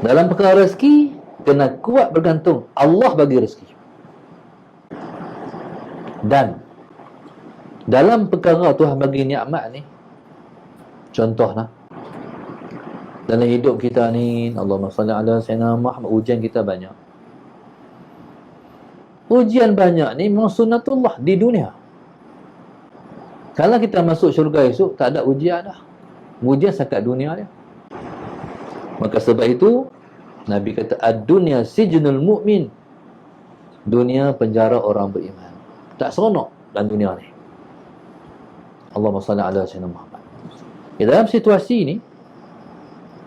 Dalam perkara rezeki, kena kuat bergantung Allah bagi rezeki. Dan dalam perkara Tuhan bagi nikmat ni, contohlah dalam hidup kita ni, Allahumma salli ala sayyidina Muhammad, ujian kita banyak. Ujian banyak ni memang sunnatullah di dunia. Kalau kita masuk syurga esok, tak ada ujian dah. Ujian sekat dunia dia. Maka sebab itu Nabi kata ad-dunya sijnul mu'min. Dunia penjara orang beriman. Tak seronok dalam dunia ni. Allahumma salli ala sayyidina Muhammad. Dalam situasi ni,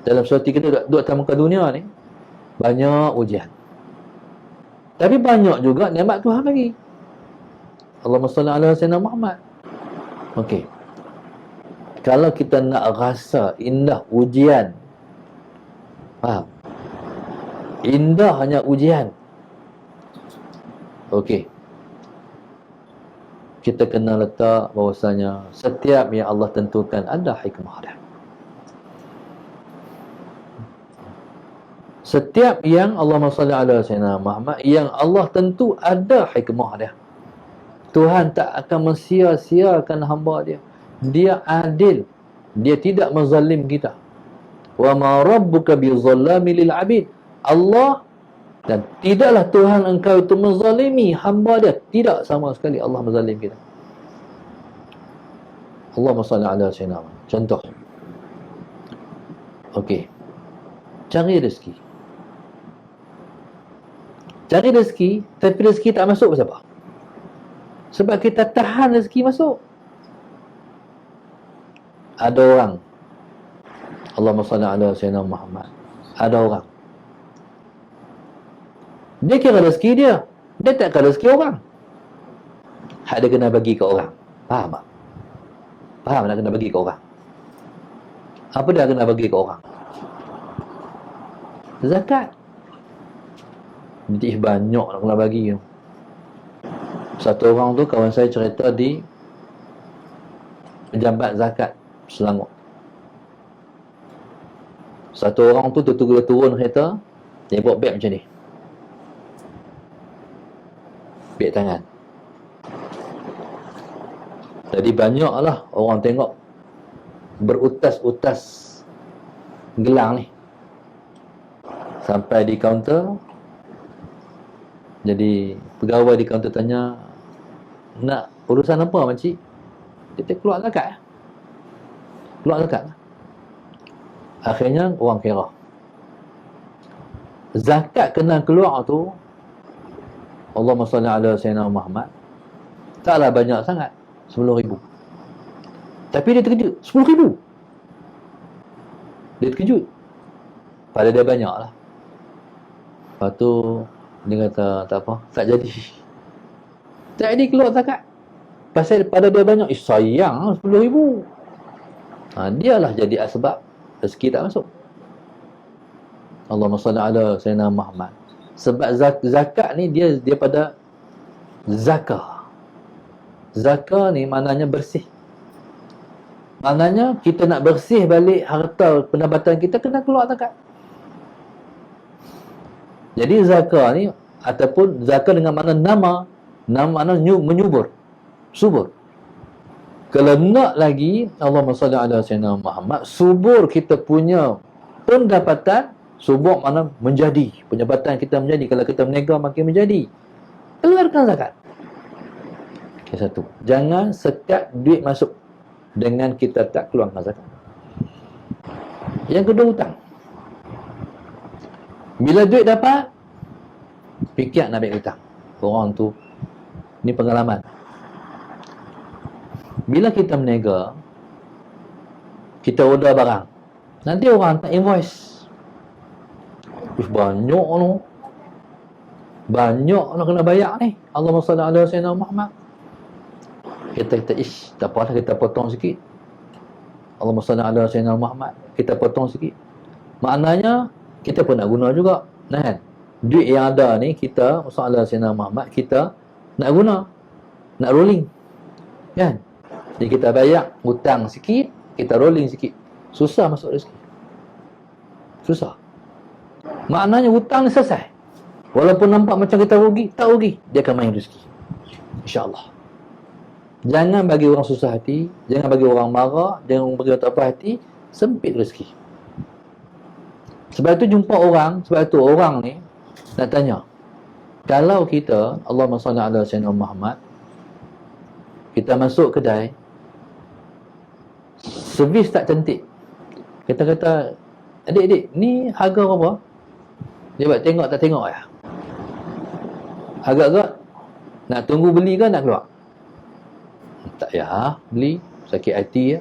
dalam situasi kita duduk atas muka dunia ni, banyak ujian. Tapi banyak juga nikmat Tuhan bagi. Allahumma salli ala sayyidina Muhammad. Okey. Kalau kita nak rasa indah ujian, faham? Indah hanya ujian. Okey. Kita kena letak bahawasanya setiap yang Allah tentukan ada hikmah dia. Setiap yang Allahumma salli ala sayyidina Muhammad, yang Allah tentu ada hikmah dia. Tuhan tak akan mensia-siakan hamba dia. Dia adil. Dia tidak menzalim kita. Wa ma rabbuka bizallami lil abid. Allah, dan tidaklah Tuhan engkau itu menzalimi hamba dia. Tidak sama sekali Allah menzalim kita. Allahumma salli ala sayyidina Muhammad. Contoh. Okey. Cari rezeki. Cari rezeki, tapi rezeki tak masuk pasal apa? Sebab kita tahan rezeki masuk. Ada orang, Allahumma salli ala sayyidina Muhammad, ada orang, dia kira rezeki dia tak kira rezeki orang. Hak dia kena bagi ke orang. Faham tak? Faham nak kena bagi ke orang? Apa dia kena bagi ke orang? Zakat. Jadi banyak nak kena bagi. Satu orang tu, kawan saya cerita di pejabat zakat Selangor. Satu orang tu dia turun kereta, dia bawa beg macam ni, beg tangan. Jadi banyaklah orang tengok berutas-utas gelang ni. Sampai di kaunter, jadi pegawai di kaunter tanya, nak urusan apa makcik? Kita keluar zakat. Keluar zakat. Akhirnya orang kira zakat kena keluar tu, Allahumma salli ala sayyidina Muhammad, taklah banyak sangat, 10,000. Tapi dia terkejut, 10,000. Dia terkejut. Pada dia banyak lah. Lepas tu dia kata tak apa, tak jadi. Tak jadi keluar zakat. Pasal pada dia banyak, sayang 10,000. Dialah jadi asbab rezeki tak masuk. Allahumma salli ala sayyidina Muhammad. Sebab zakat ni dia pada zakah. Zakah ni maknanya bersih. Maknanya kita nak bersih balik harta pendapatan kita, kena keluar zakat. Jadi zakah ni, ataupun zakah dengan makna nama makna menyubur, subur. Kalau nak lagi, Allahumma salli ala sayyidina Muhammad, subur kita punya pendapatan. Subur makna menjadi, pendapatan kita menjadi. Kalau kita berniaga makin menjadi, keluarkan zakat. Okay, satu, jangan sekat duit masuk dengan kita tak keluarkan zakat. Yang kedua, hutang. Bila duit dapat, fikir nak ambil hutang. Orang tu, ni pengalaman. Bila kita berniaga, kita order barang, nanti orang hantar invoice. Banyak tu. Banyak nak kena bayar ni. Allahumma salli ala sayyidina Muhammad. Kita tak apalah, kita potong sikit. Allahumma salli ala sayyidina Muhammad. Kita potong sikit. Maknanya, kita pun nak guna juga. Nah, kan? Duit yang ada ni, kita, salli ala sayyidina Muhammad, kita nak guna. Nak rolling. Kan? Jadi kita bayar hutang sikit, kita rolling sikit. Susah masuk rezeki. Susah. Maknanya hutang ni selesai. Walaupun nampak macam kita rugi, tak rugi, dia akan main rezeki, insya-Allah. Jangan bagi orang susah hati, jangan bagi orang marah, jangan bagi orang tak puas hati, sempit rezeki. Sebab tu jumpa orang, sebab tu orang ni nak tanya, kalau kita, Allahumma salli ala sayyidina Muhammad, kita masuk kedai, servis tak cantik, kita kata, adik-adik, ni harga berapa? Dia buat tengok tak tengok ya. Agak-agak nak tunggu beli ke nak keluar? Tak ya, beli, sakit hati ya.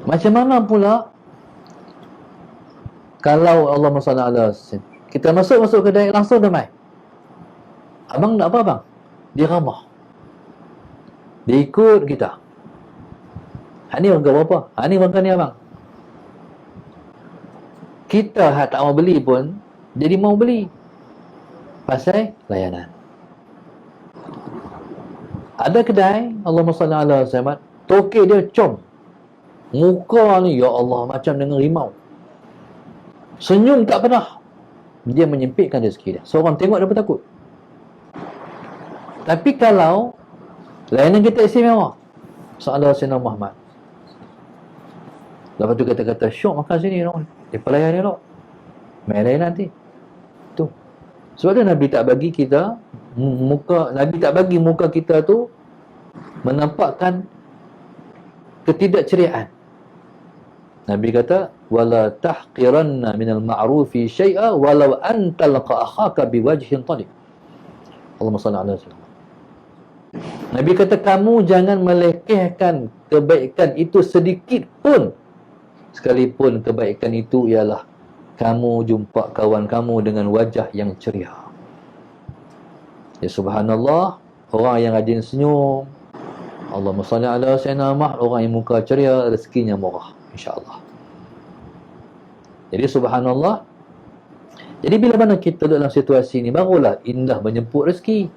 Macam mana pula kalau Allah SWT, kita masuk kedai langsung damai. Abang nak apa abang? Dia ramah, dia ikut kita. Ni harga berapa? Ni harga ni abang. Kita tak mau beli pun jadi mau beli pasal layanan. Ada kedai, Allahumma salli ala Muhammad, tokek dia com, muka ni ya Allah macam dengan rimau, senyum tak pernah. Dia menyempitkan rezeki dia, seorang tengok dia pun takut. Tapi kalau layanan kita istimewa, sallallahu alaihi Muhammad, lepas tu kata-kata syok makan sini dia pelayan ni main lain nanti tu. Sebab tu Nabi tak bagi kita Nabi tak bagi muka kita tu menampakkan ketidakceriaan. Nabi kata, wala tahqiranna minal ma'rufi syai'a walau an talqa akhaka biwajhin talib. Allahumma salli ala wasallam. Nabi kata, kamu jangan melekehkan kebaikan itu sedikit pun, sekalipun kebaikan itu ialah kamu jumpa kawan kamu dengan wajah yang ceria. Ya subhanallah, orang yang rajin senyum, Allahumma salli ala sayyidina Muhammad, orang yang muka ceria, rezekinya murah, insya-Allah. Jadi subhanallah. Jadi bila mana kita dalam situasi ni, barulah indah menyemput rezeki.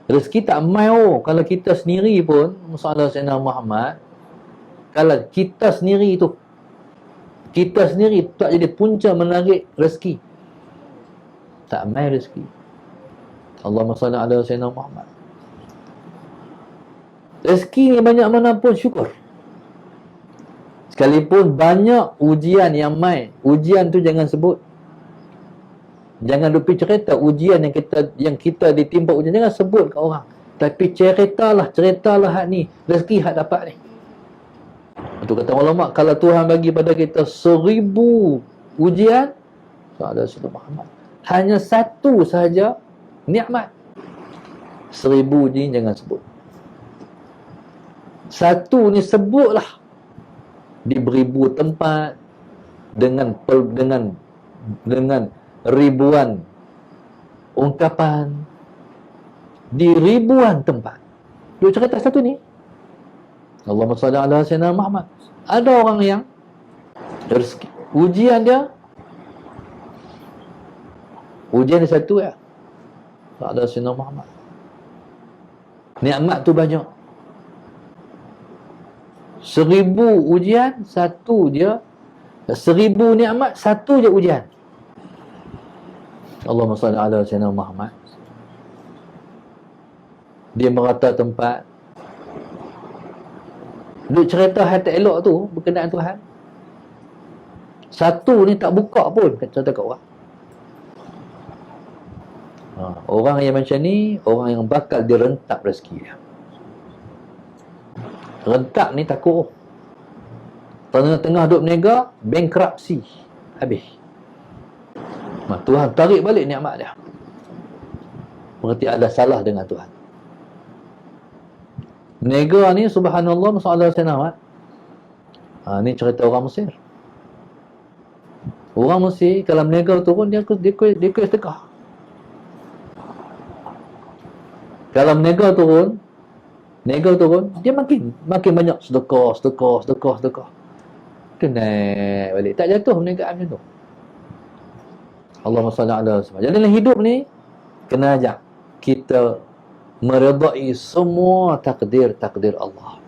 Rezeki tak mai kalau kita sendiri pun, masalah sayyidina Muhammad, kalau kita sendiri tu, kita sendiri tak jadi punca menarik rezeki, tak mai rezeki. Allahumma salli ala sayyidina Muhammad. Rezeki ni banyak mana pun syukur. Sekalipun banyak ujian yang mai, ujian tu jangan sebut. Jangan lupa cerita ujian yang kita ditimpa ujian, jangan sebut ke orang. Tapi ceritalah hak ni, rezeki hak dapat ni. Itu kata ulama, kalau Tuhan bagi pada kita 1000 ujian, ada Sayyidina Muhammad, hanya satu sahaja nikmat. 1000 ni jangan sebut. Satu ni sebutlah di beribu tempat, dengan ribuan ungkapan, di ribuan tempat. Dia cerita satu ni. Allahumma salli ala sayyidina Muhammad. Ada orang yang rezeki, ujian dia satu ya. Ada sayyidina Muhammad. Nikmat tu banyak. 1000 ujian, satu dia. 1000 nikmat, satu je ujian. Allahumma salli ala sayyidina Muhammad. Dia merata tempat, duk cerita hal tak elok tu berkenaan Tuhan. Satu ni tak buka pun cerita kat orang. Orang yang macam ni, orang yang bakal direntak rezeki dia. Rentak ni takut. Tengah-tengah duk berniaga, bankruptcy, habis. Tuhan tarik balik nikmat dia. Berarti ada salah dengan Tuhan. Berniaga ni subhanallah, masalah senawat. Ni cerita orang Mesir. Orang Mesir kalau berniaga turun, dia kuih sedekah. Kalau berniaga turun, dia makin banyak sedekah. Kena balik, tak jatuh perniagaan macam tu. Allahumma salli ala Muhammad. Jadi dalam hidup ni kena ajak kita meredai semua takdir Allah.